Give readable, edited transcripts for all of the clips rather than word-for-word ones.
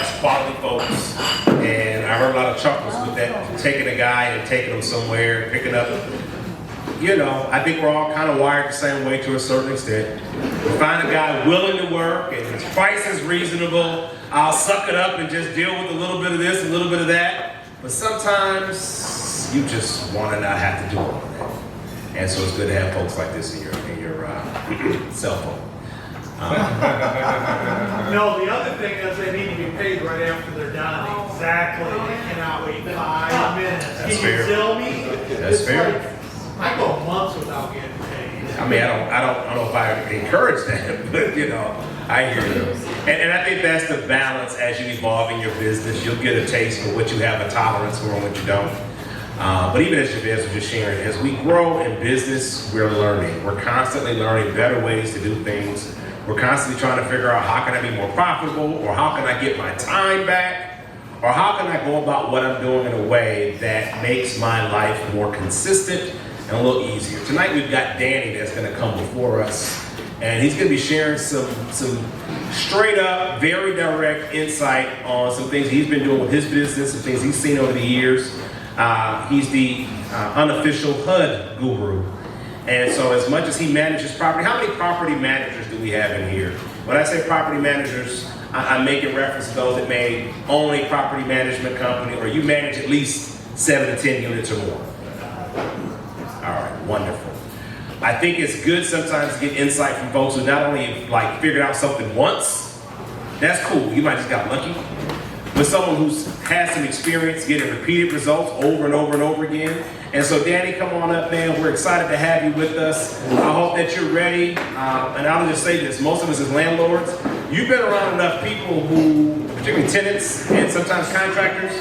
nice quality folks, and I heard a lot of chuckles with that, taking a guy and taking him somewhere, picking up. You know, I think we're all kind of wired the same way to a certain extent. You find a guy willing to work and his price is reasonable, I'll suck it up and just deal with a little bit of this, a little bit of that. But sometimes you just want to not have to do all of that. And so it's good to have folks like this in your cell phone. No, the other thing is they need to be paid right after they're done. Exactly. They cannot wait 5 minutes. That's Can fair. you tell me? That's It's fair. like, I go months without getting paid. I mean, I don't know if I encourage that, but you know, I hear you. And I think that's the balance as you evolve in your business. You'll get a taste for what you have a tolerance for and what you don't. But even as Jabez was just sharing, as we grow in business, we're learning. We're constantly learning better ways to do things. We're constantly trying to figure out how can I be more profitable, or how can I get my time back, or how can I go about what I'm doing in a way that makes my life more consistent and a little easier. Tonight we've got Danny that's going to come before us, and he's going to be sharing some straight up, very direct insight on some things he's been doing with his business, some things he's seen over the years. He's the unofficial HUD guru. And so as much as he manages property, how many property managers do we have in here? When I say property managers, I'm making reference to those that may own a property management company, or you manage at least 7 to 10 units or more. All right, wonderful. I think it's good sometimes to get insight from folks who not only like figured out something once, that's cool, you might just got lucky, but someone who's had some experience getting repeated results over and over and over again. And so Danny, come on up, man. We're excited to have you with us. I hope that you're ready. And I'll just say this, most of us as landlords, you've been around enough people who, particularly tenants and sometimes contractors,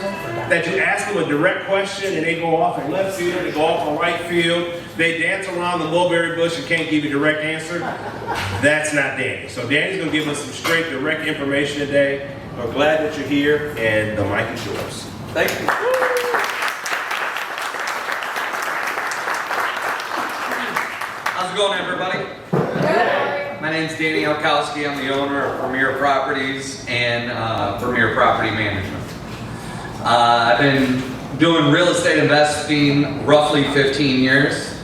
that you ask them a direct question and they go off in left field, they go off in right field, they dance around the mulberry bush and can't give you a direct answer. That's not Danny. So Danny's gonna give us some straight, direct information today. We're glad that you're here, and the mic is yours. Thank you. How's it going, everybody? Good. My name's Danny Elkowski. I'm the owner of Premier Properties and Premier Property Management. I've been doing real estate investing roughly 15 years.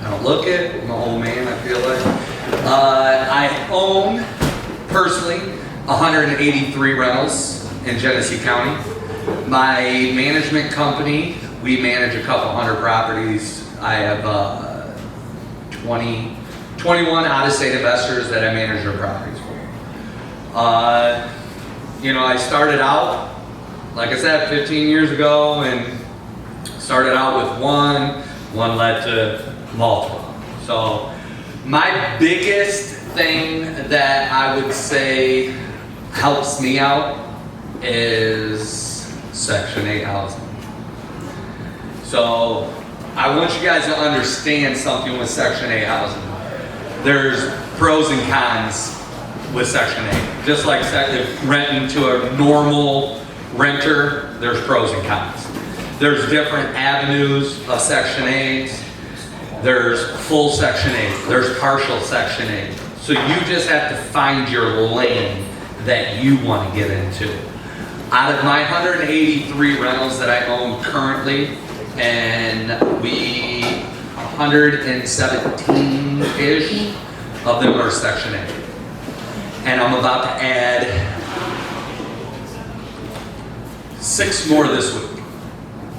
I don't look it. I'm an old man, I feel like. I own, personally, 183 rentals in Genesee County. My management company, we manage a couple hundred properties. I have 21 out-of-state investors that I manage their properties for. You know, I started out, like I said, 15 years ago, and started out with one led to multiple. So my biggest thing that I would say helps me out is Section 8 housing. So I want you guys to understand something with Section 8 housing. There's pros and cons with Section 8. Just like renting to a normal renter, there's pros and cons. There's different avenues of Section 8. There's full Section 8. There's partial Section 8. So you just have to find your lane that you want to get into. Out of my 183 rentals that I own currently, and 117-ish of them are Section 8. And I'm about to add 6 more this week.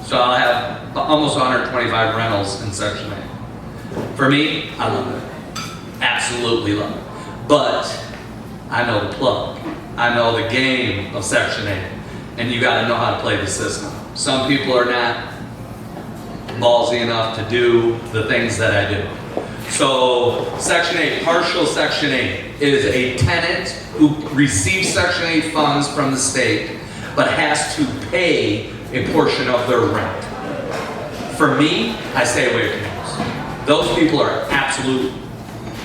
So I'll have almost 125 rentals in Section 8. For me, I love it. Absolutely love it. But I know the plug. I know the game of Section 8. And you gotta know how to play the system. Some people are not ballsy enough to do the things that I do. So Section 8, partial Section 8, is a tenant who receives Section 8 funds from the state, but has to pay a portion of their rent. For me, I stay away from those. Those people are absolute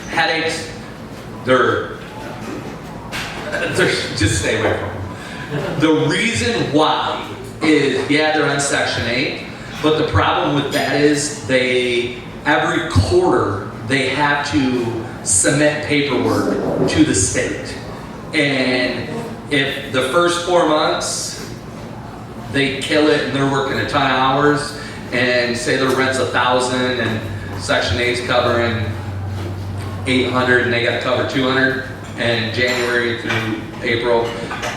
headaches. They're just stay away from them. The reason why is, yeah, they're on Section 8, but the problem with that is every quarter, they have to submit paperwork to the state. And if the first 4 months they kill it and they're working a ton of hours, and say their rent's 1,000 and Section 8's covering 800 and they got to cover 200, and January through April,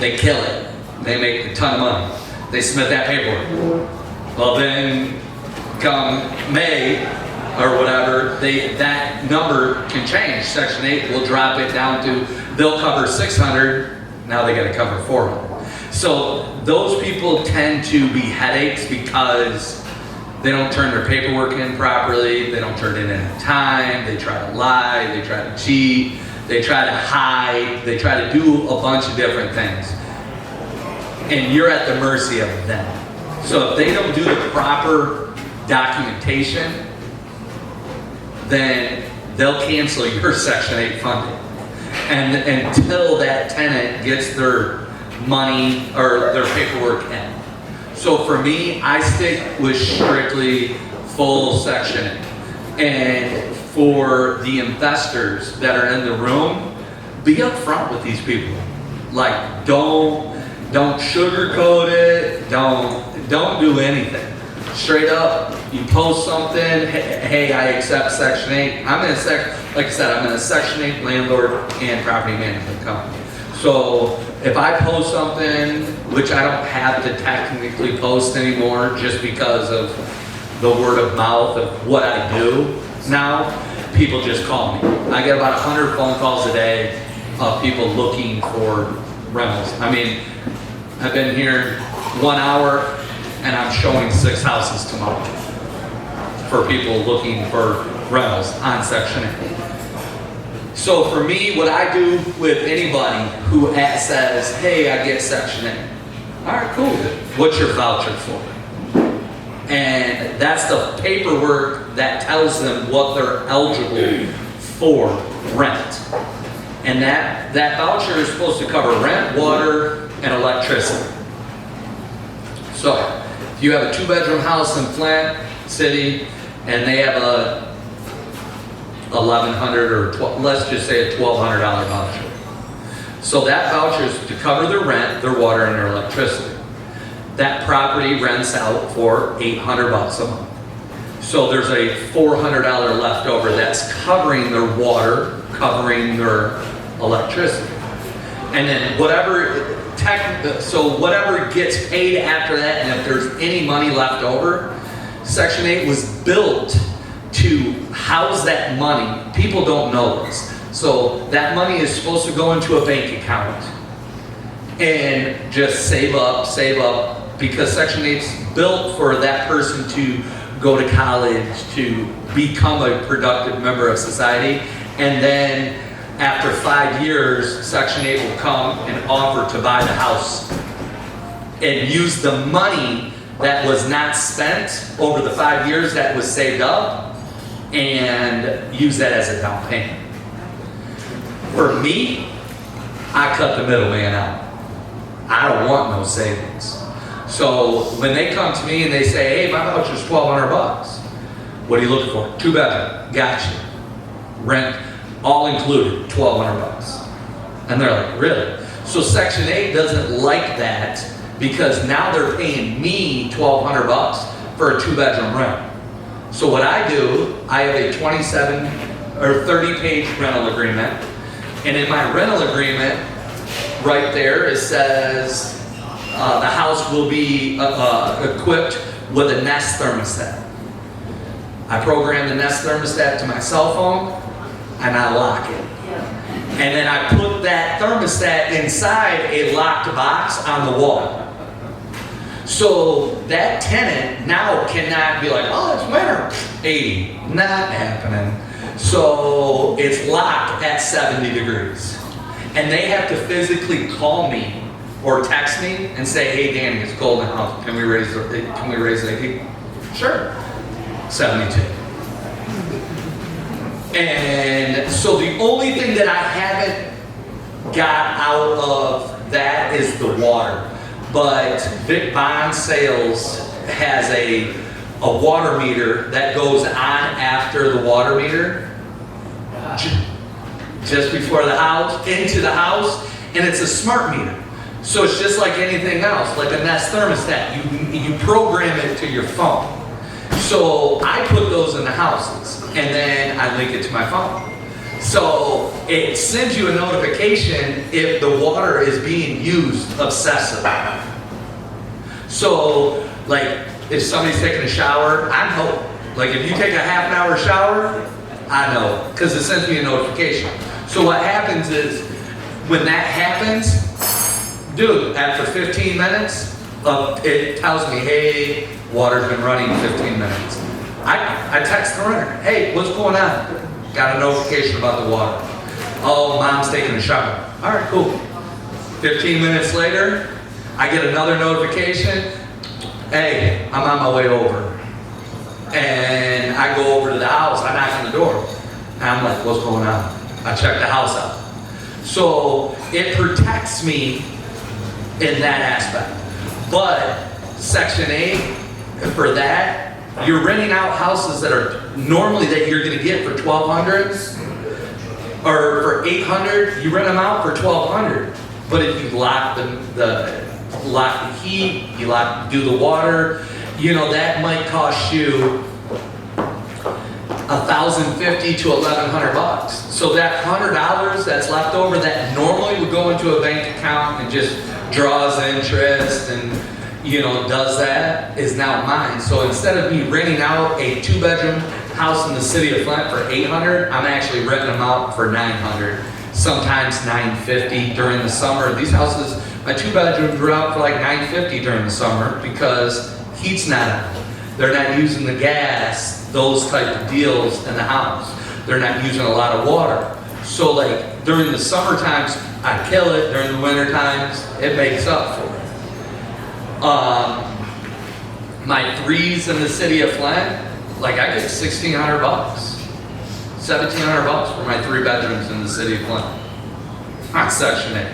they kill it. They make a ton of money. They submit that paperwork. Well, then come May or whatever, that number can change. Section 8 will drop it down to, they'll cover 600, now they got to cover 400. So those people tend to be headaches because they don't turn their paperwork in properly, they don't turn it in on time, they try to lie, they try to cheat, they try to hide, they try to do a bunch of different things. And you're at the mercy of them. So if they don't do the proper documentation, then they'll cancel your Section 8 funding. And until that tenant gets their money or their paperwork in. So for me, I stick with strictly full Section 8. And for the investors that are in the room, be upfront with these people. Like, don't sugarcoat it, don't do anything. Straight up, you post something, hey, I accept Section 8. Like I said, I'm in a Section 8 landlord and property management company. So if I post something, which I don't have to technically post anymore just because of the word of mouth of what I do now, people just call me. I get about 100 phone calls a day of people looking for rentals. I mean, I've been here 1 hour and I'm showing 6 houses tomorrow for people looking for rentals on Section 8. So for me, what I do with anybody who says, hey, I get Section 8. All right, cool. What's your voucher for? And that's the paperwork that tells them what they're eligible for rent. And that voucher is supposed to cover rent, water, and electricity. So if you have a 2-bedroom house in Flint City and they have a $1,100 or let's just say a $1,200 voucher. So that voucher is to cover their rent, their water, and their electricity. That property rents out for $800 a month. So there's a $400 left over that's covering their water, covering their electricity. And then whatever gets paid after that, and if there's any money left over, Section 8 was built to house that money. People don't know this. So that money is supposed to go into a bank account and just save up, because Section 8's built for that person to go to college, to become a productive member of society, and then after 5 years, Section 8 will come and offer to buy the house and use the money that was not spent over the 5 years that was saved up and use that as a down payment. For me, I cut the middleman out. I don't want no savings. So when they come to me and they say, hey, my voucher's $1,200. What are you looking for? 2-bedroom. Gotcha. Rent, all included, $1,200. And they're like, really? So Section 8 doesn't like that because now they're paying me $1,200 for a 2-bedroom rent. So what I do, I have a 27 or 30-page rental agreement. And in my rental agreement, right there, it says the house will be equipped with a Nest thermostat. I program the Nest thermostat to my cell phone, and I lock it. And then I put that thermostat inside a locked box on the wall. So that tenant now cannot be like, oh, it's winter, 80. Not happening. So it's locked at 70 degrees. And they have to physically call me or text me and say, hey, Danny, it's cold in the house. Can we raise the heat? Sure. 72. And so the only thing that I haven't got out of that is the water. But Vic Bond Sales has a water meter that goes on after the water meter, just before the house, into the house, and it's a smart meter. So it's just like anything else, like a Nest thermostat. You program it to your phone. So I put those in the houses, and then I link it to my phone. So it sends you a notification if the water is being used obsessively. So, like, if somebody's taking a shower, I know. Like, if you take a half an hour shower, I know, because it sends me a notification. So what happens is, when that happens, dude, after 15 minutes, it tells me, hey, water's been running 15 minutes. I text the runner, hey, what's going on? Got a notification about the water. Oh, mom's taking a shower. All right, cool. 15 minutes later, I get another notification. Hey, I'm on my way over. And I go over to the house, I knock on the door. And I'm like, what's going on? I check the house out. So it protects me in that aspect. But Section 8, for that, you're renting out houses that are normally that you're gonna get for $1,200 or for $800, you rent them out for $1,200. But if you lock the heat, do the water, you know, that might cost you $1,050 to $1,100. So that $100 that's left over that normally would go into a bank account and just draws interest and, you know, does that, is now mine. So instead of me renting out a 2-bedroom house in the city of Flint for $800, I'm actually renting them out for $900, sometimes $950 during the summer. These houses, my 2-bedrooms were out for like $950 during the summer because heat's not on. They're not using the gas, those type of deals in the house. They're not using a lot of water. So like during the summer times, I kill it. During the winter times, it makes up for it. My 3s in the city of Flint, like I get $1,600, $1,700 for my 3 bedrooms in the city of Flint on Section 8.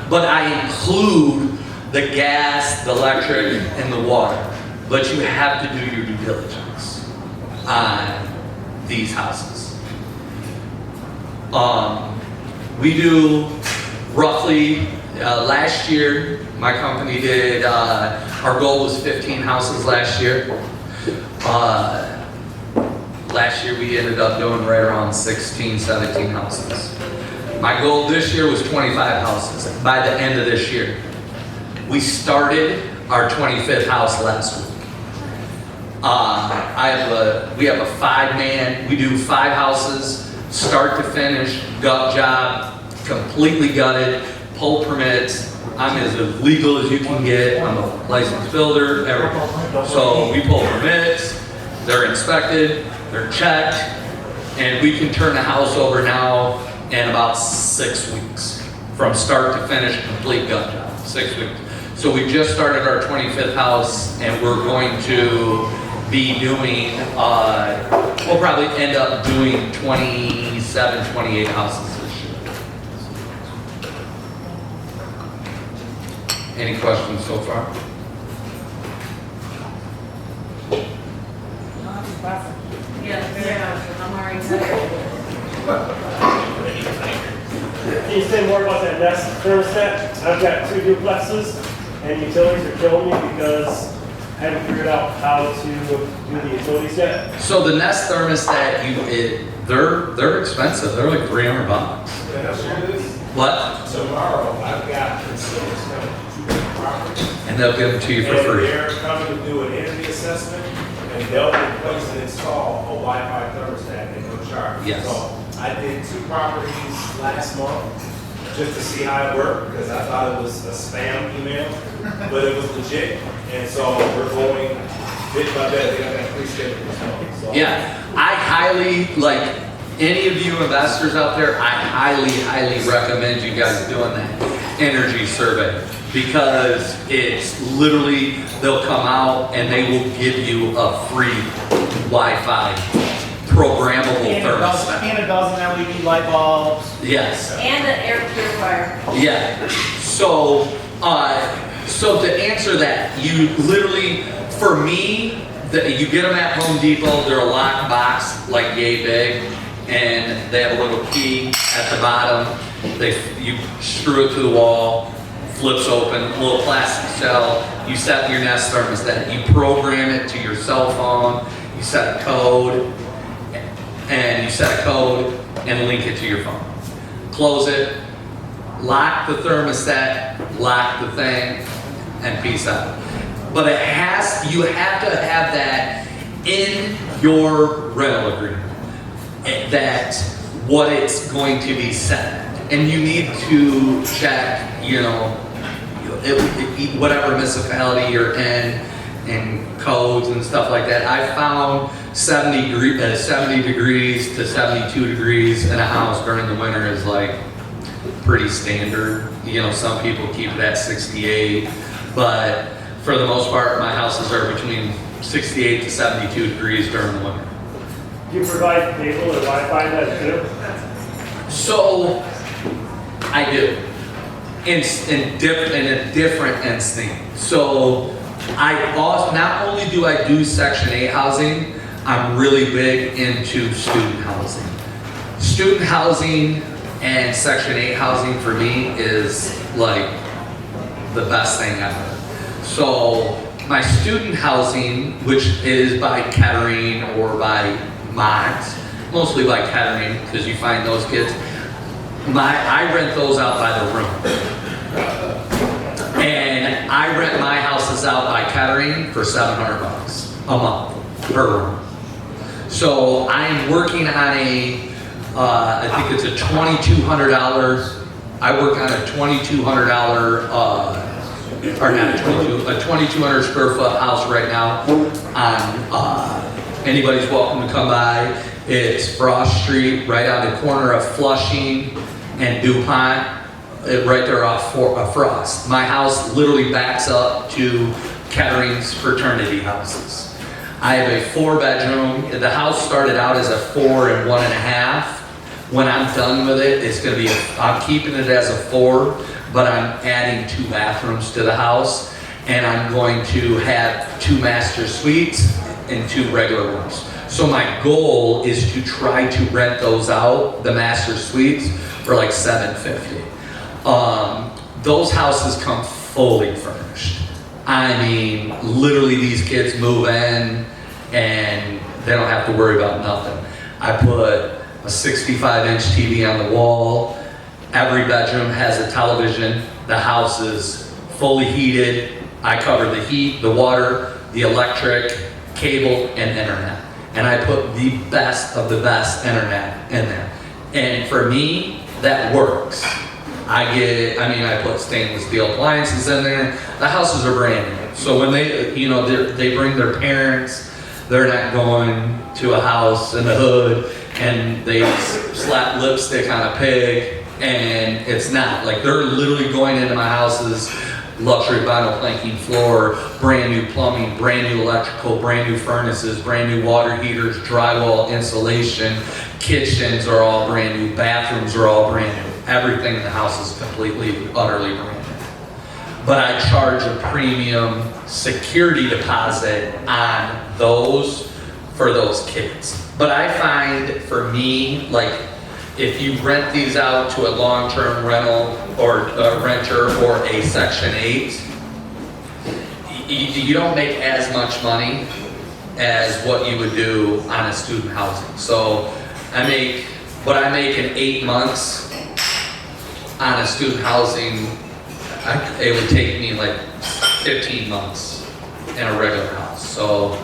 But I include the gas, the electric, and the water. But you have to do your due diligence on these houses. We do roughly, last year, my company did, our goal was 15 houses last year. Last year we ended up doing right around 16, 17 houses. My goal this year was 25 houses by the end of this year. We started our 25th house last week. We have a 5-man, we do 5 houses, start to finish, gut job, completely gutted, pull permits. I'm as legal as you can get. I'm a licensed builder, everything. So we pull permits, they're inspected, they're checked, and we can turn the house over now in about 6 weeks. From start to finish, complete gut job, 6 weeks. So we just started our 25th house, and we're going to be doing, we'll probably end up doing 27, 28 houses this year. Any questions so far? Yeah, I'm already excited. Can you say more about that Nest thermostat? I've got 2 duplexes, and utilities are killing me because I haven't figured out how to do the utilities yet. So the Nest thermostat, they're expensive. They're like $300. Can I share this? What? Tomorrow, I've got consumers coming to the property. And they'll give them to you for And free. they're coming to do an energy assessment, and they'll replace and install a Wi-Fi thermostat at no charge. Yes. So I did 2 properties last month, just to see how it worked, because I thought it was a spam email, but it was legit. And so we're going bit by bit. They got that pre-scheduled this month. So. Yeah, I highly, like, any of you investors out there, I highly recommend you guys doing that energy survey, because it's literally, they'll come out and they will give you a free Wi-Fi programmable thermostat. And a dozen LED light bulbs. Yes. And an air purifier. Yeah. So, so to answer that, you literally, for me, you get them at Home Depot. They're a locked box, like yay big, and they have a little key at the bottom. You screw it to the wall, flips open, little plastic cell. You set your Nest thermostat. You program it to your cell phone. You set a code, and link it to your phone. Close it, lock the thermostat, lock the thing, and peace out. But you have to have that in your rental agreement, that what it's going to be set. And you need to check, whatever municipality you're in, and codes and stuff like that. I found 70 degrees to 72 degrees in a house during the winter is like pretty standard. Some people keep it at 68, but for the most part, my houses are between 68 to 72 degrees during the winter. Do you provide cable or Wi-Fi then too? So, I do. In a different instinct. So, not only do I do Section 8 housing, I'm really big into student housing. Student housing and Section 8 housing for me is like the best thing ever. So my student housing, which is by Kettering or by mods, mostly by Kettering because you find those kids, I rent those out by the room. And I rent my houses out by Kettering for $700 a month per room. So I'm working on I think it's a $2,200, I work on a $2,200, or not a 2,200 square foot house right now. Anybody's welcome to come by. It's Frost Street, right on the corner of Flushing and DuPont, right there off Frost. My house literally backs up to Kettering's fraternity houses. I have a 4-bedroom. The house started out as a 4 and 1.5. When I'm done with it, it's going to be, I'm keeping it as a 4, but I'm adding 2 bathrooms to the house, and I'm going to have 2 master suites and 2 regular rooms. So my goal is to try to rent those out, the master suites, for like $750. Those houses come fully furnished. I mean, literally these kids move in and they don't have to worry about nothing. I put a 65-inch TV on the wall. Every bedroom has a television. The house is fully heated. I cover the heat, the water, the electric, cable, and internet. And I put the best of the best internet in there. And for me, that works. I put stainless steel appliances in there. The houses are brand new. So when they bring their parents, they're not going to a house in the hood and they slap lipstick on a pig, and it's not. Like, they're literally going into my houses, luxury vinyl planking floor, brand new plumbing, brand new electrical, brand new furnaces, brand new water heaters, drywall, insulation, kitchens are all brand new, bathrooms are all brand new. Everything in the house is completely, utterly brand new. But I charge a premium security deposit on those for those kids. But I find, for me, like, if you rent these out to a long-term rental or a renter or a Section 8, you don't make as much money as what you would do on a student housing. So what I make in 8 months on a student housing, it would take me like 15 months in a regular house. So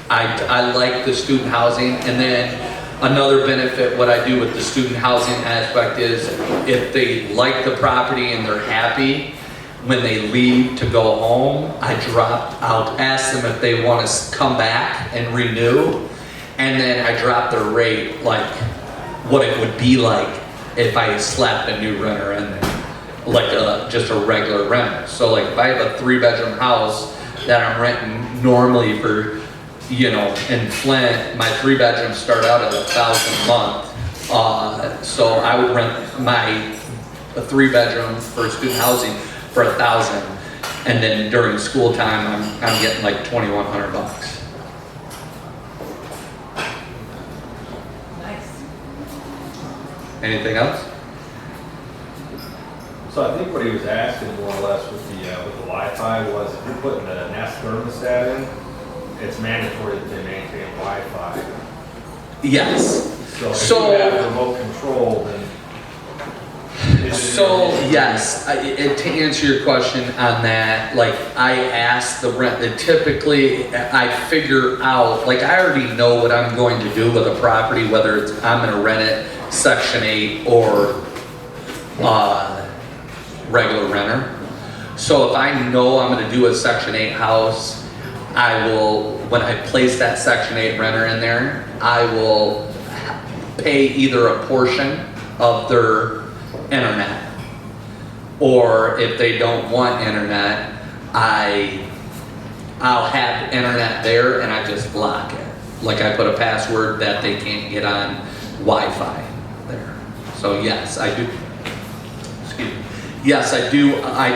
I like the student housing. And then another benefit, what I do with the student housing aspect is, if they like the property and they're happy, when they leave to go home, I'll ask them if they want to come back and renew, and then I drop their rate, like what it would be like if I slapped a new renter in there, like just a regular renter. So like if I have a 3-bedroom house that I'm renting normally for, in Flint, my 3-bedrooms start out at $1,000 a month. So I would rent a 3-bedroom for student housing for $1,000, and then during school time, I'm getting like $2,100. Nice. Anything else? So I think what he was asking more or less with the Wi-Fi was if you're putting a Nest thermostat in, it's mandatory that they maintain Wi-Fi. Yes. So if you have remote control, then. Yes, to answer your question on that, like I asked the rent, that typically I figure out, like I already know what I'm going to do with a property, whether it's I'm gonna rent it Section 8 or regular renter. So if I know I'm gonna do a Section 8 house, I will, when I place that Section 8 renter in there, I will pay either a portion of their internet, or if they don't want internet, I'll have internet there and I just block it. Like I put a password that they can't get on Wi-Fi there. So yes, I do. Excuse me. Yes, I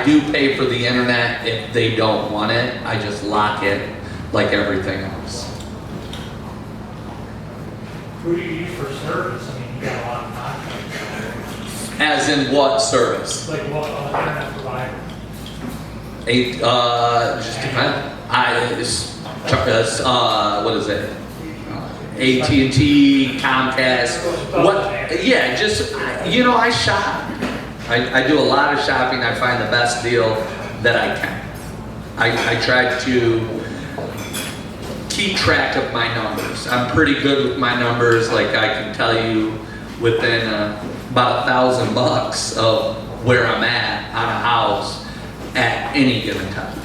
do pay for the internet if they don't want it. I just lock it like everything else. Who do you use for service? I mean, you got a lot of contractors. As in what service? Like what, internet provider? Just depends. What is it? AT&T, Comcast. What? Yeah, just I shop. I do a lot of shopping. I find the best deal that I can. I try to keep track of my numbers. I'm pretty good with my numbers. Like I can tell you within about $1,000 of where I'm at on a house at any given time.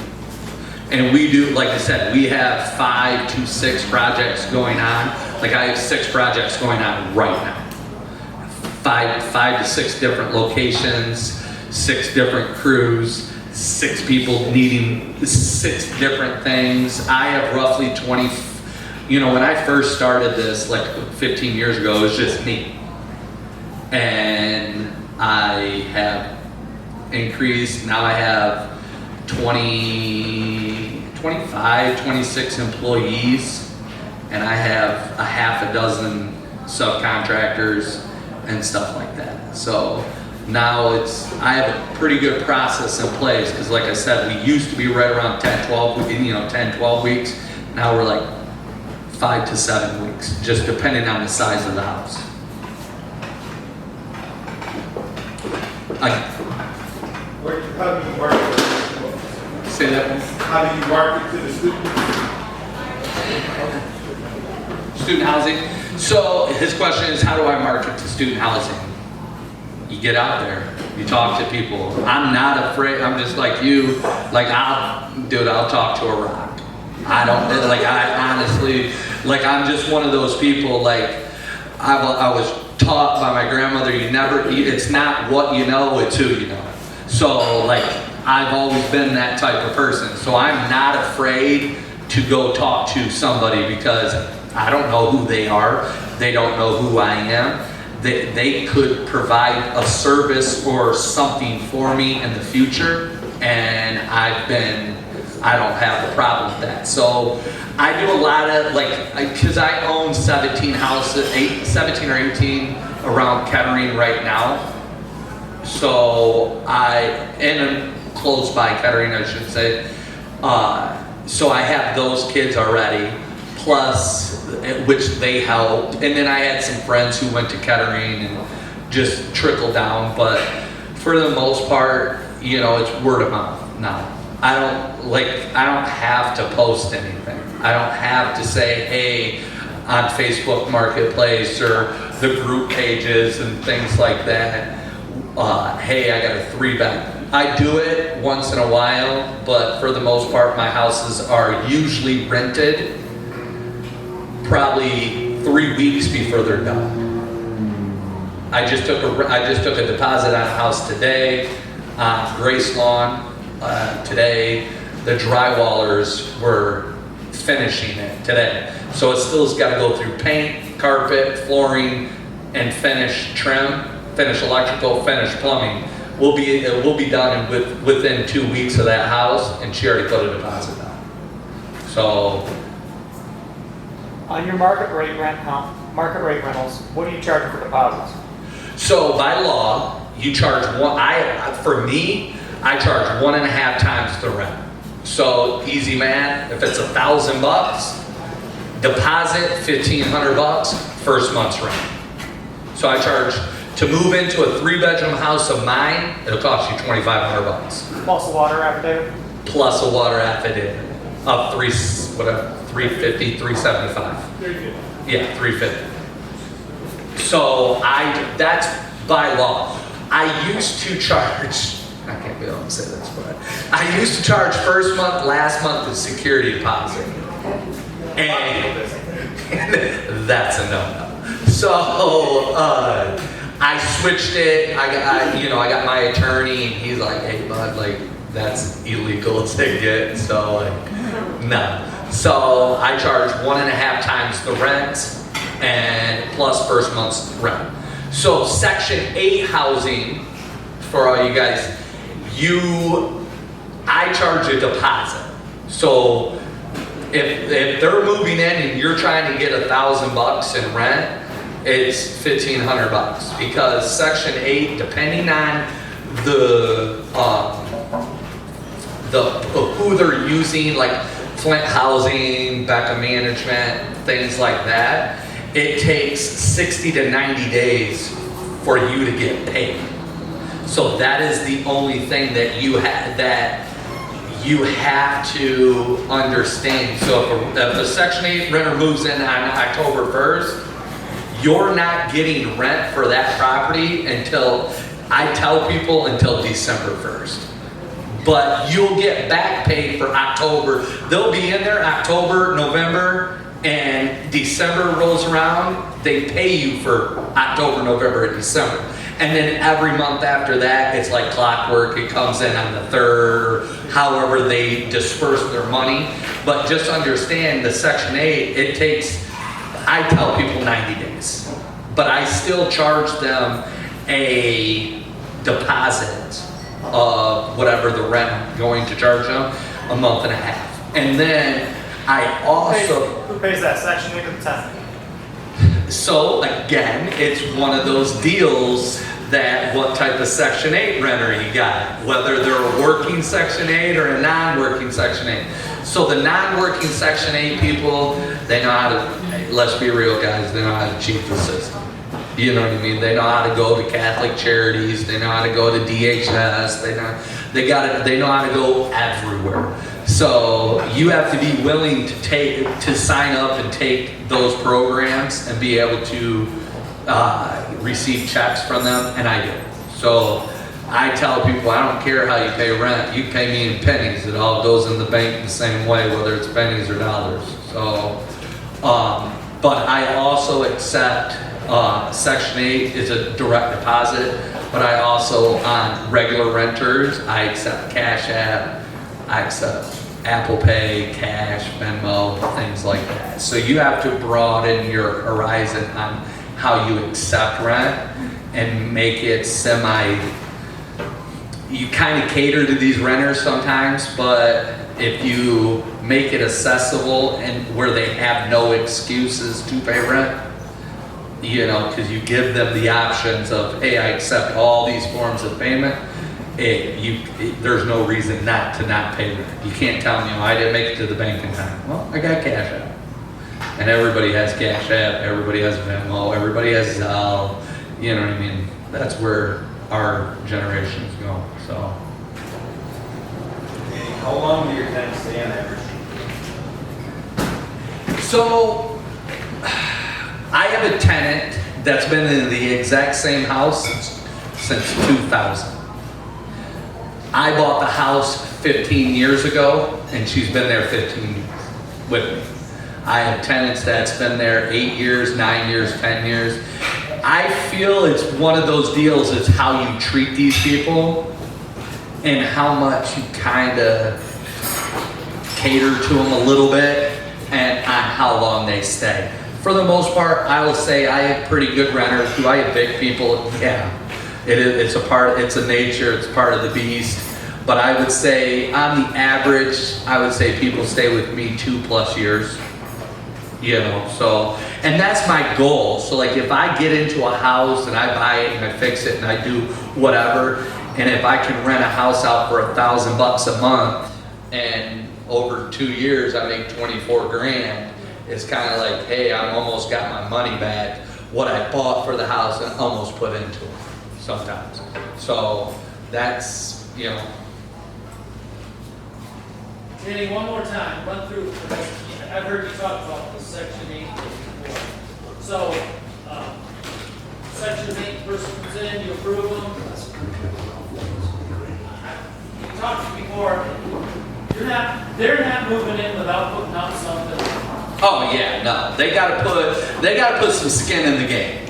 And we do, like I said, we have 5 to 6 projects going on. Like I have 6 projects going on right now. 5 to 6 different locations, 6 different crews, 6 people needing 6 different things. I have roughly 20, when I first started this like 15 years ago, it was just me. And I have increased, now I have 25, 26 employees, and I have a half a dozen subcontractors and stuff like that. So now I have a pretty good process in place, because like I said, we used to be right around 10, 12 weeks. Now we're like 5 to 7 weeks, just depending on the size of the house. How do you market? Say that one. How do you market to the students? Student housing. So his question is, how do I market to student housing? You get out there, you talk to people. I'm not afraid. I'm just like you. Like I'll talk to a rock. I honestly, like I'm just one of those people. Like I was taught by my grandmother, it's not what you know, it's who you know. So like I've always been that type of person. So I'm not afraid to go talk to somebody, because I don't know who they are. They don't know who I am. They could provide a service or something for me in the future, and I don't have a problem with that. So I do a lot of, because I own 17 houses, 17 or 18 around Kettering right now. So and close by Kettering, I should say. So I have those kids already, plus which they helped. And then I had some friends who went to Kettering and just trickled down. But for the most part, it's word of mouth now. I don't have to post anything. I don't have to say, hey, on Facebook Marketplace or the group pages and things like that, hey, I got a 3-bed. I do it once in a while, but for the most part, my houses are usually rented probably 3 weeks before they're done. I just took a deposit on a house today on Grace Lawn. Today, the drywallers were finishing it today. So it still's got to go through paint, carpet, flooring, and finish trim, finish electrical, finish plumbing. It will be done within 2 weeks of that house, and she already put a deposit down. So, on your market rate rentals, what do you charge for deposits? So by law, you charge for me, I charge 1.5 times the rent. So easy math, if it's $1,000, deposit $1,500, first month's rent. So I charge, to move into a 3-bedroom house of mine, it'll cost you $2,500. Plus the water affidavit. Plus a water affidavit of 350, 375. Very good. Yeah, 350. So that's by law. I used to charge, I can't be able to say this, but I used to charge first month, last month of security deposit. And that's a no-no. So I switched it. I got my attorney, and he's like, "Hey, bud, like that's illegal to get." So like, no. So I charge 1.5 times the rent, and plus first month's rent. So Section 8 housing, for all you guys, I charge a deposit. So if they're moving in and you're trying to get $1,000 in rent, it's $1,500 because Section 8, depending on the who they're using, like Flint Housing, Becca Management, things like that, it takes 60 to 90 days for you to get paid. So that is the only thing that you have to understand. So if a Section 8 renter moves in on October 1st, you're not getting rent for that property until, I tell people, until December 1st. But you'll get back paid for October. They'll be in there October, November, and December rolls around, they pay you for October, November, and December. And then every month after that, it's like clockwork. It comes in on the 3rd, or however they disperse their money. But just understand the Section 8, it takes, I tell people 90 days. But I still charge them a deposit of whatever the rent I'm going to charge them, a month and a half. And then I also... Who pays that, Section 8 or the tenant? So again, it's one of those deals that what type of Section 8 renter you got, whether they're a working Section 8 or a non-working Section 8. So the non-working Section 8 people, they know how to, let's be real guys, they know how to cheat the system. You know what I mean? They know how to go to Catholic charities, they know how to go to DHS, they know how to go everywhere. So you have to be willing to sign up and take those programs and be able to receive checks from them, and I do. So I tell people, I don't care how you pay rent, you pay me in pennies. It all goes in the bank the same way, whether it's pennies or dollars. So, but I also accept Section 8 is a direct deposit, but I also, on regular renters, I accept Cash App, I accept Apple Pay, Cash, Venmo, things like that. So you have to broaden your horizon on how you accept rent and make it you kind of cater to these renters sometimes, but if you make it accessible and where they have no excuses to pay rent, because you give them the options of, hey, I accept all these forms of payment, there's no reason not pay rent. You can't tell me, I didn't make it to the bank in time. Well, I got Cash App. And everybody has Cash App, everybody has Venmo, everybody has Zelle, you know what I mean? That's where our generations go, so. How long do your tenants stay on average? So, I have a tenant that's been in the exact same house since 2000. I bought the house 15 years ago, and she's been there 15 years with me. I have tenants that's been there 8 years, 9 years, 10 years. I feel it's one of those deals, it's how you treat these people and how much you kind of cater to them a little bit and on how long they stay. For the most part, I will say I have pretty good renters. Do I evict people? Yeah. It's a nature, it's part of the beast. But I would say on the average, I would say people stay with me 2+ years. So, And that's my goal. So like if I get into a house and I buy it and I fix it and I do whatever, and if I can rent a house out for $1,000 a month and over 2 years I make 24 grand, it's kind of like, hey, I almost got my money back, what I bought for the house and almost put into it sometimes. So that's, you know. Danny, one more time, run through, I've heard you talk about the Section 8 before. So, Section 8 person comes in, you approve them. You talked to me before, they're not moving in without putting out something. Oh yeah, no, they gotta put some skin in the game.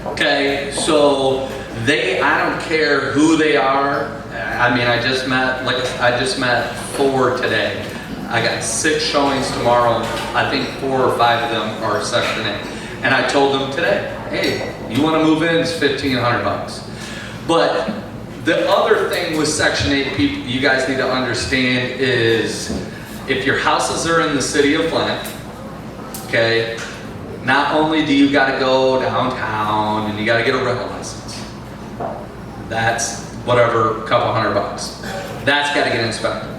Okay, so I don't care who they are. I mean, I just met 4 today. I got 6 showings tomorrow. I think 4 or 5 of them are Section 8. And I told them today, hey, you want to move in? It's $1,500. But the other thing with Section 8 people, you guys need to understand is if your houses are in the city of Flint, okay, not only do you got to go downtown and you got to get a rental license. That's whatever, couple $100. That's got to get inspected.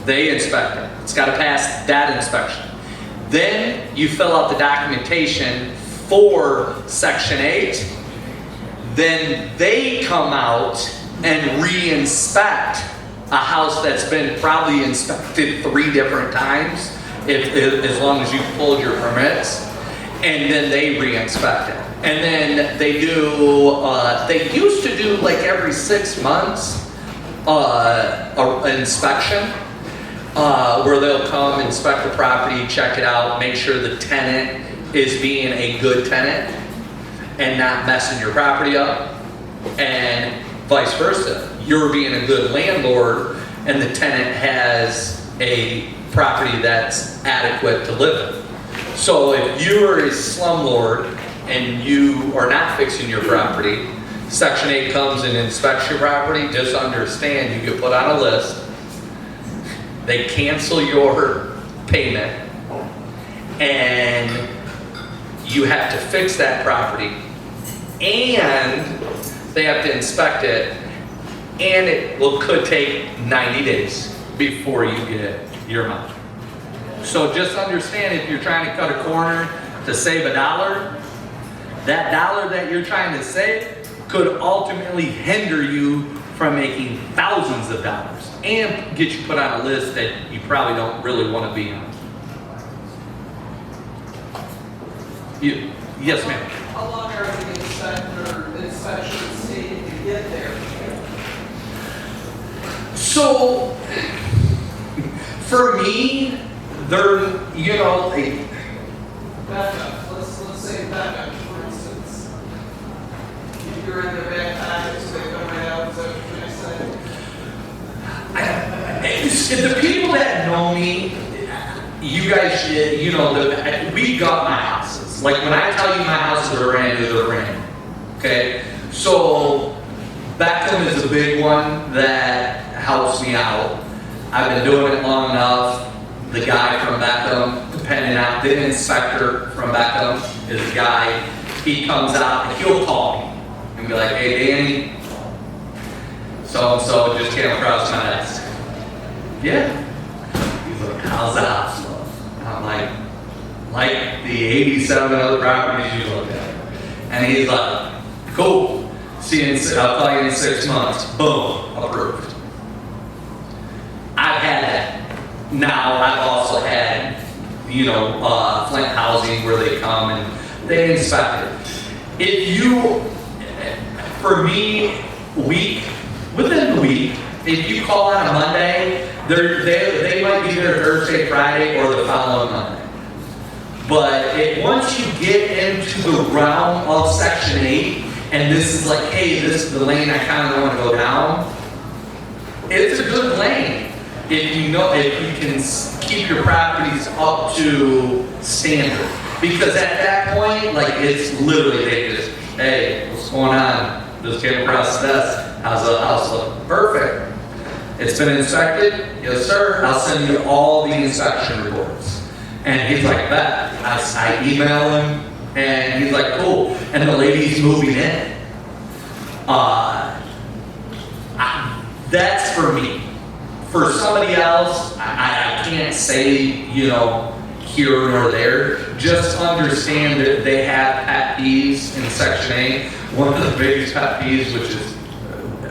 They inspect it. It's got to pass that inspection. Then you fill out the documentation for Section 8. Then they come out and re-inspect a house that's been probably inspected 3 different times, as long as you pulled your permits, and then they re-inspect it. And then they do, they used to do like every 6 months, an inspection, where they'll come inspect the property, check it out, make sure the tenant is being a good tenant and not messing your property up, and vice versa. You're being a good landlord and the tenant has a property that's adequate to live in. So if you're a slumlord and you are not fixing your property, Section 8 comes and inspects your property, just understand you get put on a list, they cancel your payment, and you have to fix that property, and they have to inspect it, and it could take 90 days before you get your money. So just understand, if you're trying to cut a corner to save $1, that $1 that you're trying to save could ultimately hinder you from making thousands of dollars and get you put on a list that you probably don't really want to be on. Yes, ma'am. How long are the inspections taking to get there? So, for me, they're, you know, Back up. Let's say back up, for instance. If you're in the back pockets, they come right out, is that what you're saying? the people that know me, you guys, you know, we got my houses. Like when I tell you my houses are brand new, they're brand new. Okay? So, Beckham is a big one that helps me out. I've been doing it long enough. The guy from Beckham, depending on the inspector from Beckham, is a guy. He comes out and he'll call me and be like, "Hey, Danny, so and so just came across my desk." Yeah. He's like, "How's the house look?" I'm like the 87 other properties you looked at. And he's like, "Cool. See you I'll call you in 6 months." Boom, approved. I've had that. Now I've also had, you know, Flint Housing where they come and they inspect it. If you, for me, within the week, if you call on a Monday, they might be there Thursday, Friday, or the following Monday. But once you get into the realm of Section 8, and this is like, hey, this is the lane I kind of want to go down, it's a good lane. If you can keep your properties up to standard. Because at that point, like, it's literally, they just, "Hey, what's going on? Just came across this. How's the house look?" Perfect. It's been inspected? Yes, sir. I'll send you all the inspection reports. And he's like, "Bet." I email him And he's like, cool. And the lady's moving in. That's for me. For somebody else, I can't say, you know, here nor there. Just understand that they have pet peeves in Section 8. One of the biggest pet peeves, which is,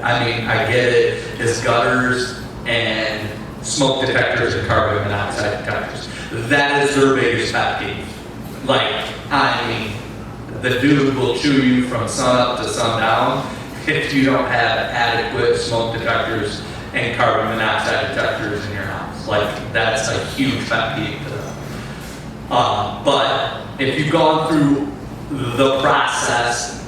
I mean, I get it, is gutters and smoke detectors and carbon monoxide detectors. That is their biggest pet peeve. Like, I mean, the dude will chew you from sun up to sundown if you don't have adequate smoke detectors and carbon monoxide detectors in your house. Like, that's a huge pet peeve to them. But if you've gone through the process,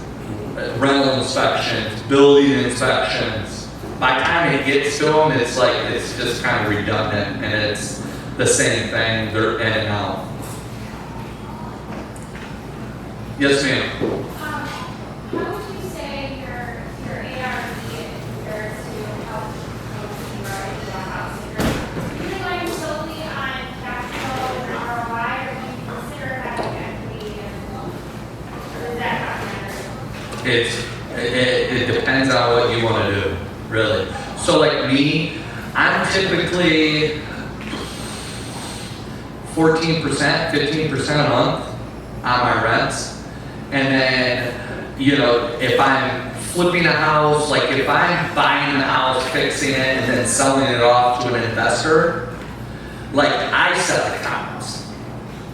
rental inspections, building inspections, by the time it gets to them, it's like, it's just kind of redundant, and it's the same thing, they're in and out. Yes, ma'am. How would you say your ARV compares to how you write the house? Are you relying solely on cash flow and ROI, or do you consider having equity and does that not matter? It depends on what you want to do, really. So like me, I'm typically 14%, 15% a month on my rents. And then, you know, if I'm flipping a house, like if I'm buying a house, fixing it, and then selling it off to an investor, like I set the counts.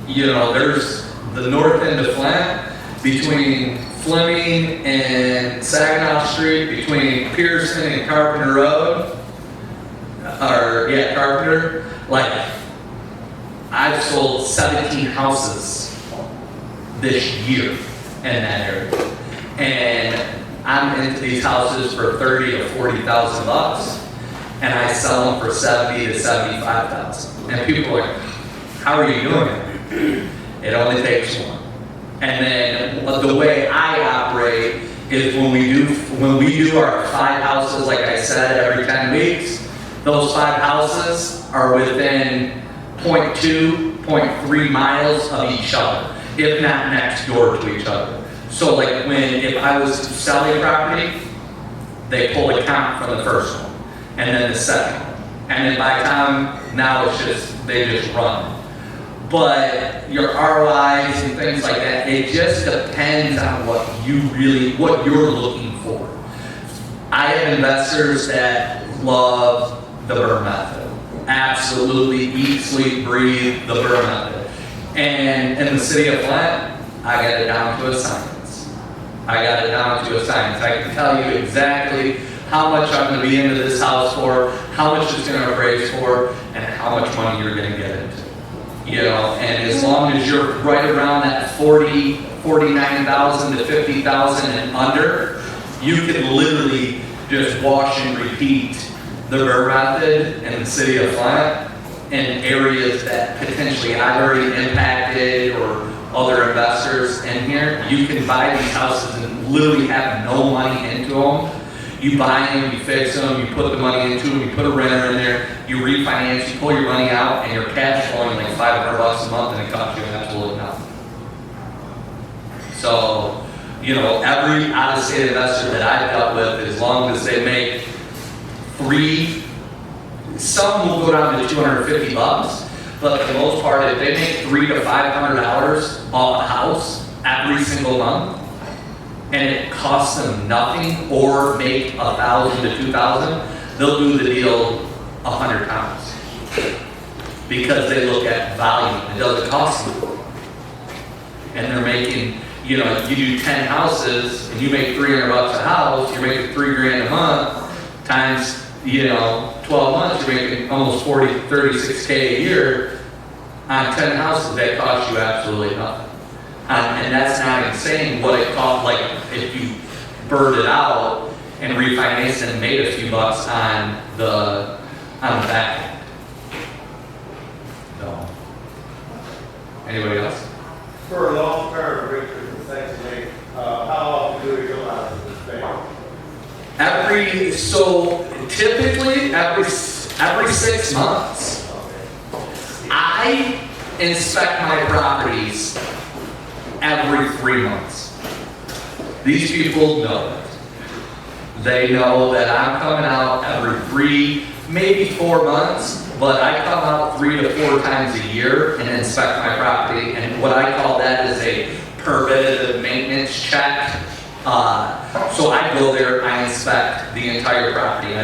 You know, there's the north end of Flint, between Fleming and Saginaw Street, between Pearson and Carpenter Road, Carpenter, like I've sold 17 houses this year in that area. And I'm into these houses for 30 to 40,000 bucks, and I sell them for 70 to 75,000. And people are like, how are you doing it? It only takes one. And then the way I operate is when we do our 5 houses, like I said, every 10 weeks, those 5 houses are within 0.2, 0.3 miles of each other, if not next door to each other. So like if I was to sell a property, they pull a count from the first one, and then the second one. And then by the time, now they just run. But your ROIs and things like that, it just depends on what you're looking for. I have investors that love the BRRRR method. Absolutely eat, sleep, breathe the BRRRR method. And in the city of Flint, I got it down to a science. I can tell you exactly how much I'm going to be into this house for, how much it's going to appraise for, and how much money you're going to get into. You know, and as long as you're right around that 49,000 to 50,000 and under, you can literally just wash and repeat the BRRRR method in the city of Flint in areas that potentially I've already impacted or other investors in here. You can buy these houses and literally have no money into them. You buy them, you fix them, you put the money into them, you put a renter in there, you refinance, you pull your money out, and you're cash flowing like $500 a month, and it costs you absolutely nothing. So, you know, every out-of-state investor that I've dealt with, as long as they make some will go down to 250 bucks, but for the most part, if they make $300 to $500 off a house every single month, and it costs them nothing, or make 1,000 to 2,000, they'll do the deal 100 times because they look at value. It doesn't cost them, and they're making. You know, you do 10 houses and you make $300 a house. You're making $3,000 a month times 12 months. You're making almost 36K a year on 10 houses. That costs you absolutely nothing. And that's not insane what it cost, like if you burned it out and refinanced and made a few bucks on the back end. So, anybody else? For a long term, Richard, essentially, how often do we go out to the state? Typically every 6 months. I inspect my properties every 3 months. These people know it. They know that I'm coming out every 3, maybe 4 months, but I come out 3 to 4 times a year and inspect my property. And what I call that is a preventative maintenance check. So I go there, I inspect the entire property,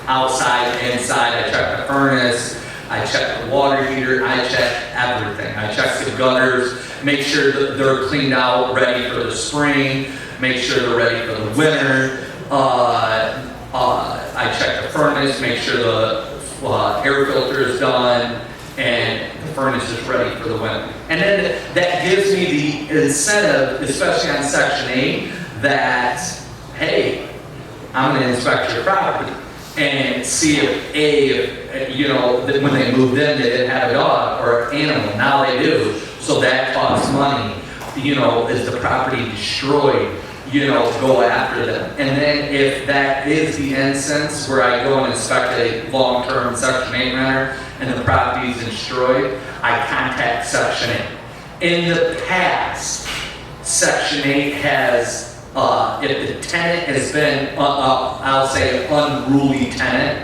outside, inside, I check the furnace, I check the water heater, I check everything. I check the gutters, make sure that they're cleaned out, ready for the spring, make sure they're ready for the winter. I check the furnace, make sure the air filter is done, and the furnace is ready for the winter. And then that gives me the incentive, especially on Section 8, that, hey, I'm going to inspect your property and see if you know, that when they moved in, they didn't have a dog or an animal. Now they do. So that costs money. You know, is the property destroyed? You know, go after them. And then if that is the instance where I go and inspect a long-term Section 8 renter and the property is destroyed, I contact Section 8. In the past, Section 8 has, if the tenant has been, I'll say, an unruly tenant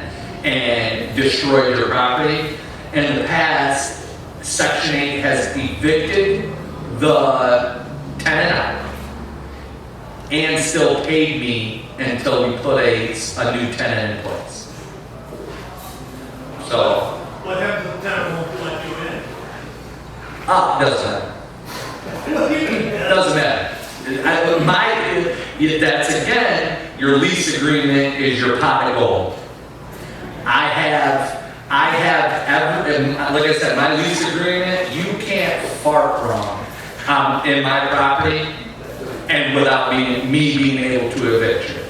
and destroyed your property, in the past, Section 8 has evicted the tenant out and still paid me until we put a new tenant in place. So. What happens if the tenant won't let you in? Doesn't matter. Doesn't matter. That's again, your lease agreement is your pot of gold. I have like I said, my lease agreement, you can't fart wrong in my property and without me being able to evict you.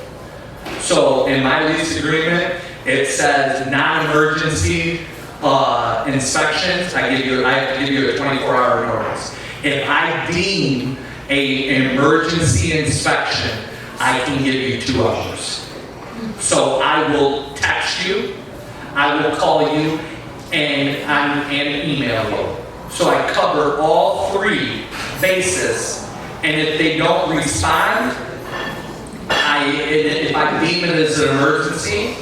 So in my lease agreement, it says non-emergency inspections. I have to give you a 24-hour notice. If I deem an emergency inspection, I can give you 2 hours. So I will text you, I will call you, and email you. So I cover all 3 bases. And if they don't respond, if I deem it as an emergency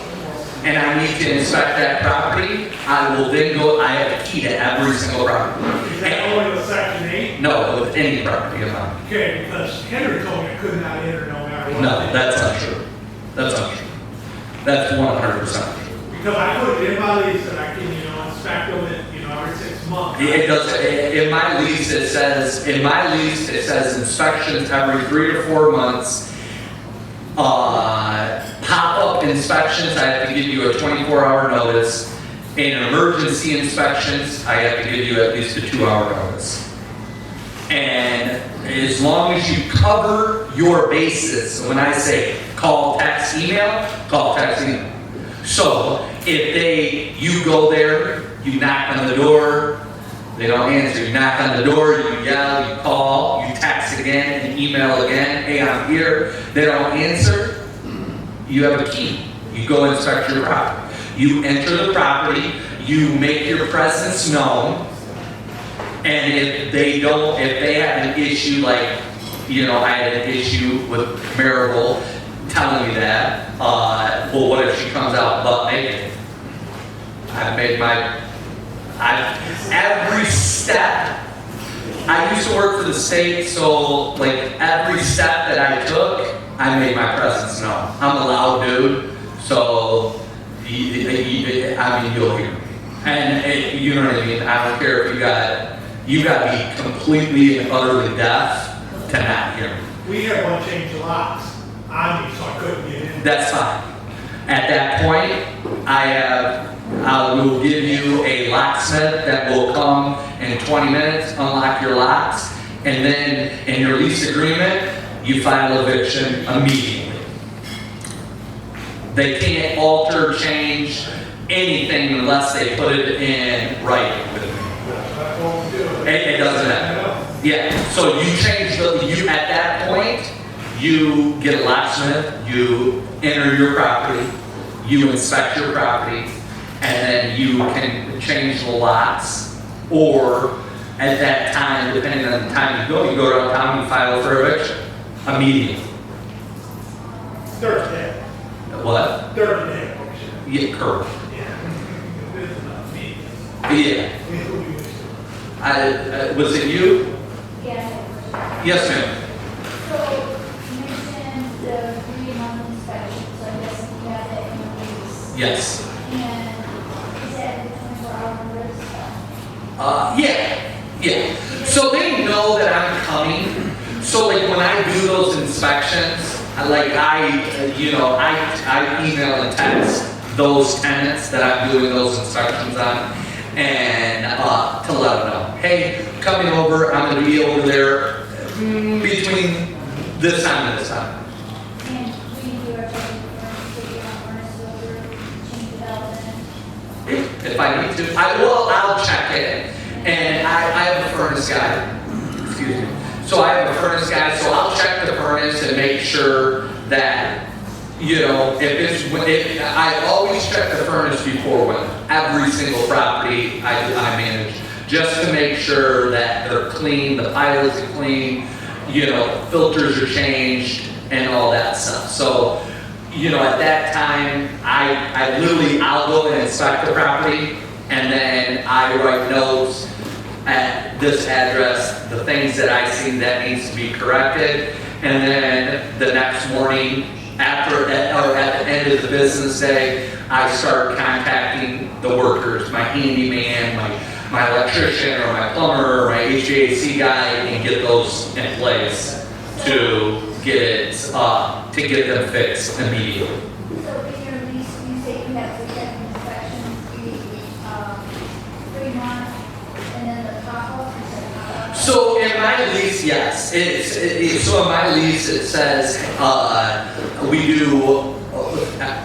and I need to inspect that property, I will then go, I have a key to every single property. Is that only with Section 8? No, with any property of mine. Okay, because Henry told me I could not enter no matter what. No, that's not true. That's not true. That's 100% true. Because I put it in my lease that I can, inspect them every 6 months. It does. In my lease, it says inspections every 3 to 4 months. Pop-up inspections, I have to give you a 24-hour notice. And emergency inspections, I have to give you at least a 2-hour notice. And as long as you cover your bases, when I say call, text, email, call, text, email. So if you go there, you knock on the door, they don't answer. You knock on the door, you yell, you call, you text again, and email again, hey, I'm here. They don't answer, you have a key. You go inspect your property. You enter the property, you make your presence known, and if they have an issue, like, I had an issue with Maribel telling me that, well, what if she comes out butt naked? Every step, I used to work for the state, so like every step that I took, I made my presence known. I'm a loud dude, so you'll hear me. And you know what I mean? I don't care if you got to be completely and utterly deaf to not hear me. We had one change the locks on me, so I couldn't get in. That's fine. At that point, I will give you a locksmith that will come in 20 minutes, unlock your locks, and then in your lease agreement, you file eviction immediately. They can't alter, change anything unless they put it in writing. It doesn't matter. Yeah, so you change at that point, you get a locksmith, you enter your property, you inspect your property, and then you can change the locks, or at that time, depending on the time you go downtown, you file for eviction immediately. 30 day. What? 30 day. Yeah, correct. Yeah. Yeah. Was it you? Yeah. Yes, ma'am. So you mentioned the 3-month inspection, so I guess you have that in place. Yes. And is that the 24-hour notice? Yeah. So they know that I'm coming. So like when I do those inspections, I email and text those tenants that I'm doing those inspections on, and to let them know, hey, coming over, I'm going to be over there between this time and this time. And we do our checking for furnace filter, change it out then. If I need to, I'll check it. And I have a furnace guy. Excuse me. So I have a furnace guy, so I'll check the furnace and make sure that, I always check the furnace before winter. Every single property I manage, just to make sure that they're clean, the pilots are clean, filters are changed and all that stuff. So, at that time, I'll go and inspect the property, and then I write notes at this address, the things that I see that needs to be corrected, and then the next morning, at the end of the business day, I start contacting the workers, my handyman, my electrician, or my plumber, or my HVAC guy, and get those in place to get them fixed immediately. So in your lease, you say you have to check inspections, 3 months, and then the top-up, and then top-up? So in my lease, yes, so in my lease it says we do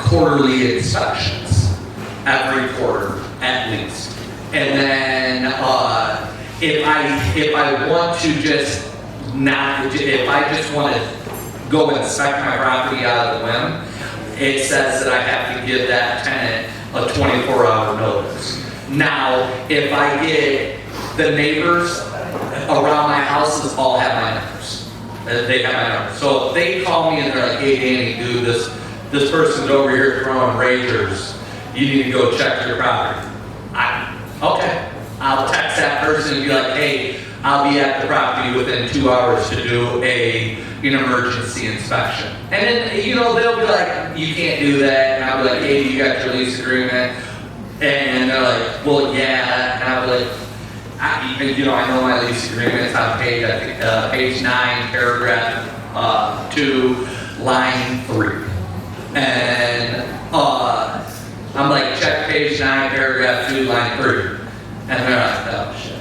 quarterly inspections every quarter at least, and then if I want to just if I just want to go inspect my property out of the whim, it says that I have to give that tenant a 24-hour notice. Now, if I get the neighbors around my houses all have my numbers. They have my numbers. So if they call me and they're like, hey Danny, dude, this person's over here throwing razors. You need to go check your property. Okay. I'll text that person and be like, hey, I'll be at the property within 2 hours to do an emergency inspection. And then, they'll be like, you can't do that. And I'll be like, hey, you got your lease agreement? And they're like, well, yeah. And I'll be like, I know my lease agreement. It's on page 9, paragraph 2, line 3. And I'm like, check page 9, paragraph 2, line 3. And they're like, oh, shit.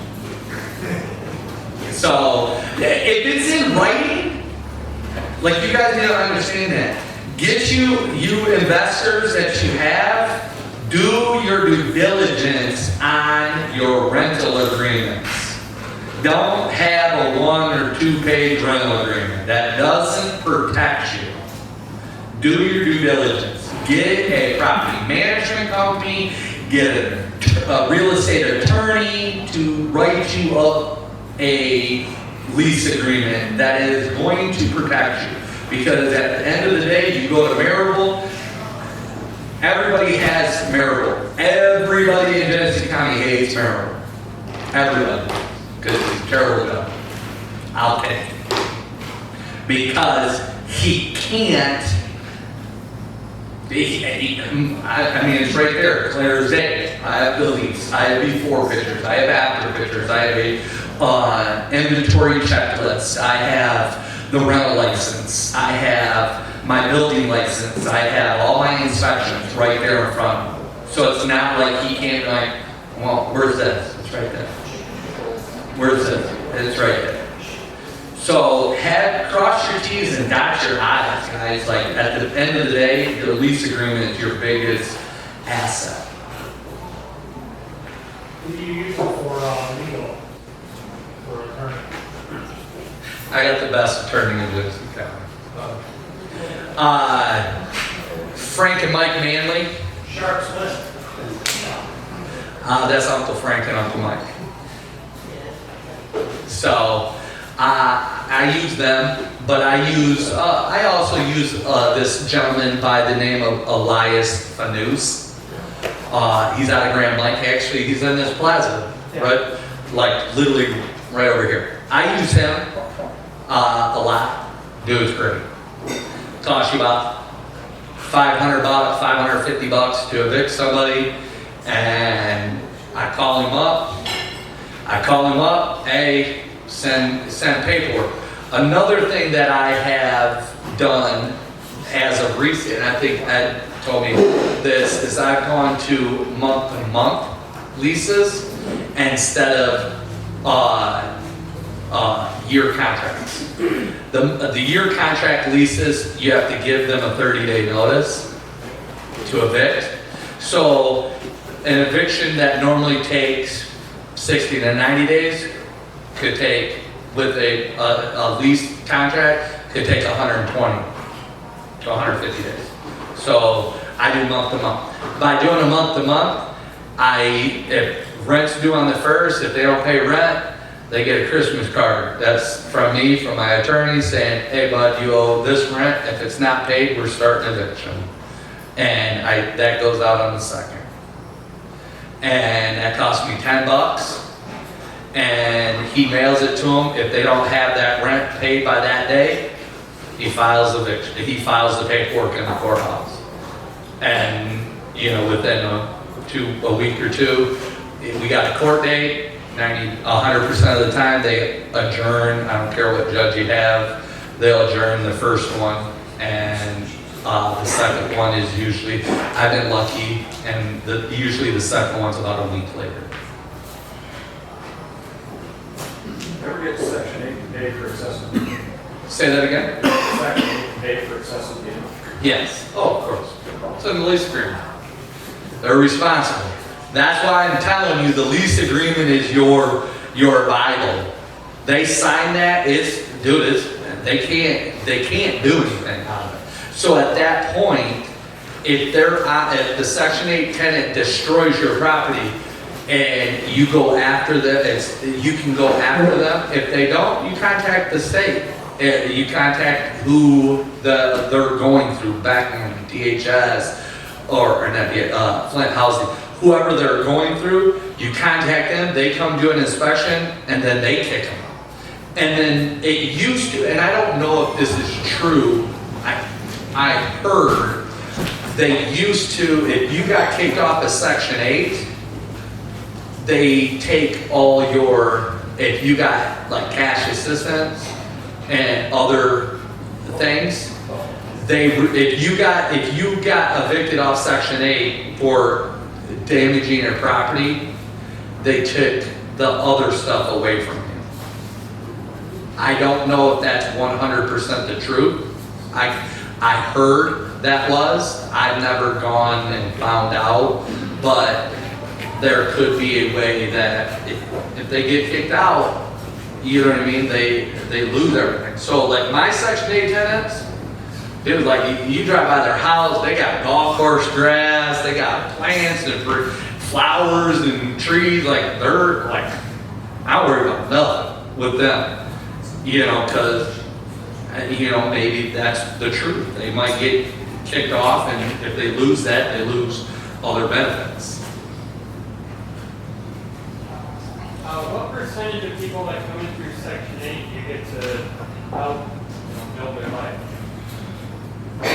So, if it's in writing, like you guys need to understand that. Get you investors that you have, do your due diligence on your rental agreements. Don't have a 1 or 2 page rental agreement. That doesn't protect you. Do your due diligence. Get a property management company, get a real estate attorney to write you up a lease agreement that is going to protect you. Because at the end of the day, you go to Marable, everybody has Marable. Everybody in Genesee County hates Marable. Everybody. Because it's a terrible job. I'll take it. Because he can't, I mean, it's right there, clear as day. I have the lease, I have before pictures, I have after pictures, I have a inventory checklist, I have the rental license, I have my building license, I have all my inspections right there in front of him. So it's not like he can't be like, well, where's this? It's right there. Where's this? It's right there. So cross your T's and dot your I's, guys. Like at the end of the day, your lease agreement is your biggest asset. Who do you use it for legal? For attorney? I got the best attorney in Genesee County. Frank and Mike Manley. Sharp Smith. That's Uncle Frank and Uncle Mike. So I use them, but I also use this gentleman by the name of Elias Fanous. He's out of Grand Blanc. Actually, he's in this plaza, right? Like literally right over here. I use him a lot. Dude's great. Costs you about $500, $550 to evict somebody, and I call him up. Hey, send paperwork. Another thing that I have done as of recent, and I think Ed told me this, is I've gone to month-to-month leases instead of year contracts. The year contract leases, you have to give them a 30-day notice to evict. So an eviction that normally takes 60 to 90 days could take, with a lease contract, could take 120 to 150 days. So I do month to month. By doing a month to month, if rent's due on the 1st, if they don't pay rent, they get a Christmas card. That's from me, from my attorney, saying, hey bud, you owe this rent. If it's not paid, we're starting eviction. And that goes out on the 2nd. And that costs me $10. And he mails it to them. If they don't have that rent paid by that day, he files eviction. He files the paperwork in the courthouse. And, within a week or two, we got a court date. 100% of the time they adjourn. I don't care what judge you have, they'll adjourn the first one, and the second one is usually, I've been lucky, and usually the second one's about a week later. Ever get Section 8 paid for excessive heating? Say that again? Section 8 paid for excessive heating? Yes. Oh, of course. It's in the lease agreement. They're responsible. That's why I'm telling you the lease agreement is your Bible. They sign that, they can't do anything on it. So at that point, if the Section 8 tenant destroys your property and you go after them, you can go after them. If they don't, you contact the state. You contact who they're going through, back in DHS or not Flint Housing. Whoever they're going through, you contact them, they come do an inspection, and then they kick them out. And then it used to, and I don't know if this is true, I heard they used to, if you got kicked off of Section 8, they take all if you got like cash assistance and other things, if you got evicted off Section 8 for damaging your property, they took the other stuff away from you. I don't know if that's 100% the truth. I heard that was. I've never gone and found out, but there could be a way that if they get kicked out, you know what I mean, they lose everything. So like my Section 8 tenants, dude, like you drive by their house, they got golf course grass, they got plants and flowers and trees, like they're like, I worry about nothing with them, because, maybe that's the truth. They might get kicked off, and if they lose that, they lose all their benefits. What percentage of people that come in through Section 8 you get to help build their life? I'm a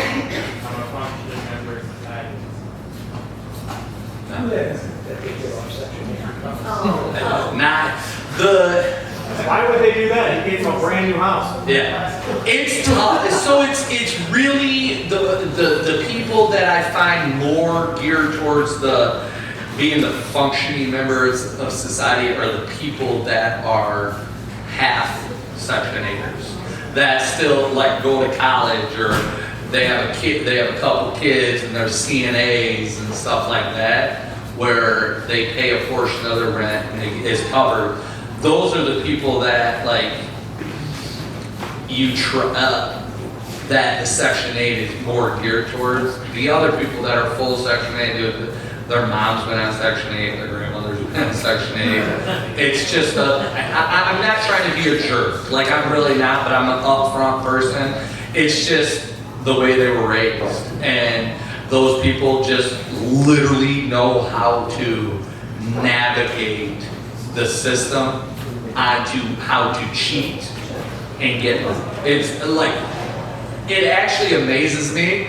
functioning member of society. Not Why would they do that? He gave him a brand new house. Yeah, it's tough. So it's really the people that I find more geared towards being the functioning members of society are the people that are half Section 8ers, that still like go to college, or they have a couple kids and they're CNAs and stuff like that, where they pay a portion of their rent and it's covered. Those are the people that like that the Section 8 is more geared towards. The other people that are full Section 8, their moms went on Section 8, their grandmothers in Section 8. It's just I'm not trying to be a jerk. Like, I'm really not, but I'm an upfront person. It's just the way they were raised. And those people just literally know how to navigate the system onto how to cheat and get money. It's like, it actually amazes me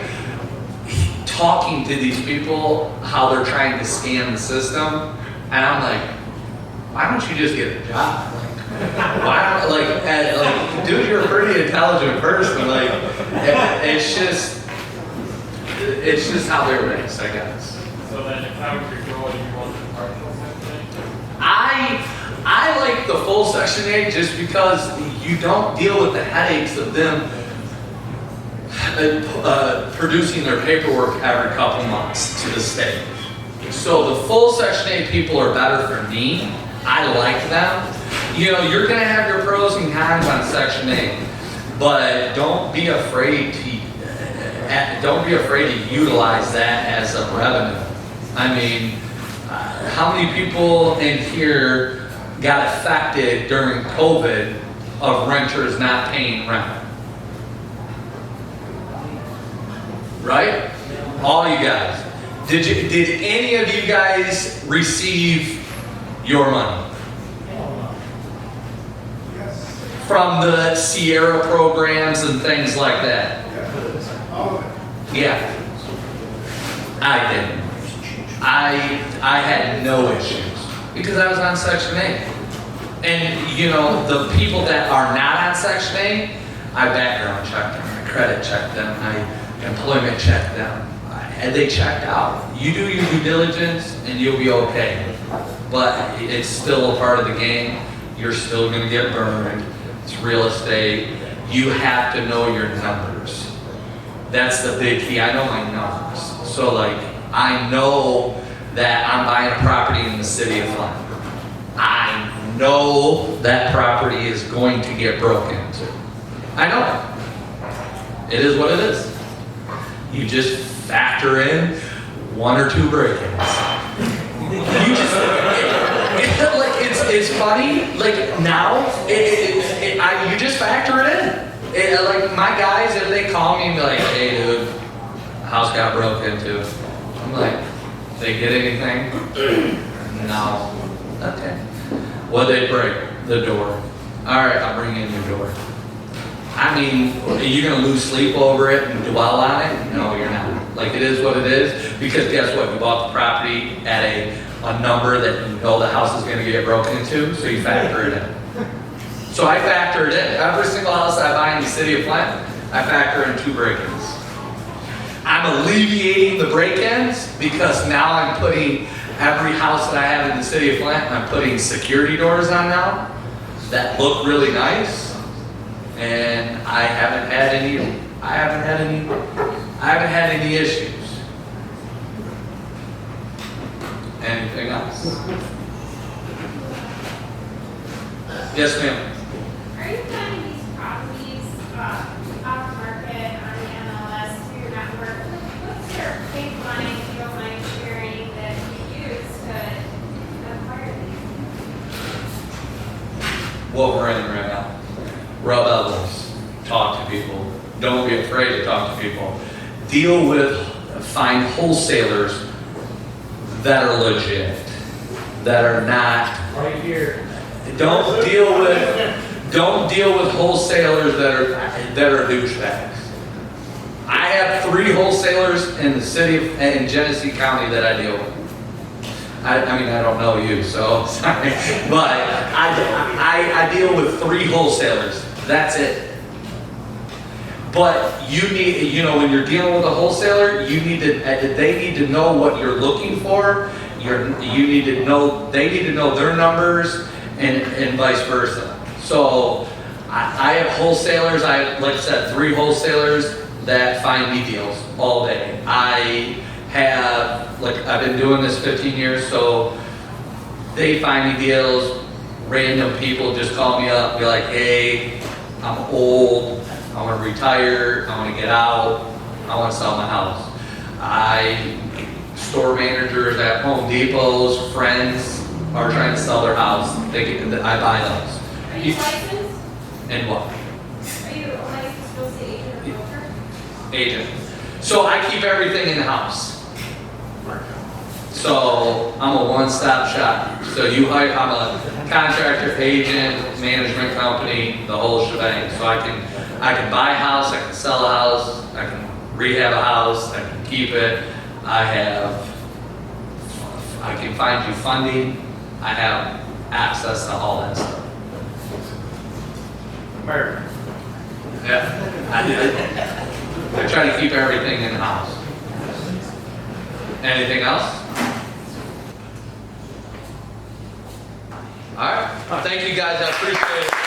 talking to these people how they're trying to scam the system, and I'm like, why don't you just get a job? Like, why don't, like, dude, you're a pretty intelligent person. Like, it's just how they're raised, I guess. So then if I were to go, you want the partial Section 8? I like the full Section 8 just because you don't deal with the headaches of them producing their paperwork every couple months to the state. So the full Section 8 people are better for me. I like them. You know, you're gonna have your pros and cons on Section 8, but don't be afraid to utilize that as a revenue. I mean, how many people in here got affected during COVID of renters not paying rent? Right? All you guys. Did any of you guys receive your money? From the Sierra programs and things like that? Yeah. I didn't. I had no issues because I was on Section 8. And you know, the people that are not on Section 8, I background checked them, I credit checked them, I employment checked them, and they checked out. You do your due diligence and you'll be okay. But it's still a part of the game. You're still gonna get burned. It's real estate. You have to know your numbers. That's the big key. I know my numbers. So like, I know that I'm buying a property in the city of Flint. I know that property is going to get broken into. I know. It is what it is. You just factor in 1 or 2 break-ins. You just, like, it's funny, like now, you just factor it in. Like my guys, if they call me and be like, hey dude, house got broke into. I'm like, they get anything? No. Okay. What'd they break? The door. All right, I'll bring in your door. I mean, are you gonna lose sleep over it and dwell on it? No, you're not. Like, it is what it is, because guess what? You bought the property at a number that you know the house is gonna get broken into, so you factor it in. So I factor it in. Every single house I buy in the city of Flint, I factor in 2 break-ins. I'm alleviating the break-ins because now I'm putting every house that I have in the city of Flint, I'm putting security doors on now that look really nice. And I haven't had any issues. Anything else? Yes, ma'am. Are you finding these properties off market on the MLS through your network? What's your baseline, if you don't mind sharing, that you use to acquire these? What we're in right now. Rub elbows. Talk to people. Don't be afraid to talk to people. Find wholesalers that are legit, that are not. Right here. Don't deal with wholesalers that are douchebags. I have 3 wholesalers in the city in Genesee County that I deal with. I mean, I don't know you, so sorry, but I deal with 3 wholesalers. That's it. But you need, you know, when you're dealing with a wholesaler, they need to know what you're looking for. They need to know their numbers, and vice versa. So I have wholesalers. Like I said, 3 wholesalers that find me deals all day. I've been doing this 15 years, so they find me deals. Random people just call me up, be like, hey, I'm old, I want to retire, I want to get out, I want to sell my house. Store managers at Home Depots, friends, are trying to sell their house, I buy those. Are you licensed? And what? Are you a licensed real estate agent or broker? Agent. So I keep everything in the house. So I'm a one-stop shop. So I'm a contractor, agent, management company, the whole shebang. So I can buy a house, I can sell a house, I can rehab a house, I can keep it. I can find you funding. I have access to all that stuff. American. Yeah. I try to keep everything in the house. Anything else? All right. Thank you guys. I appreciate it.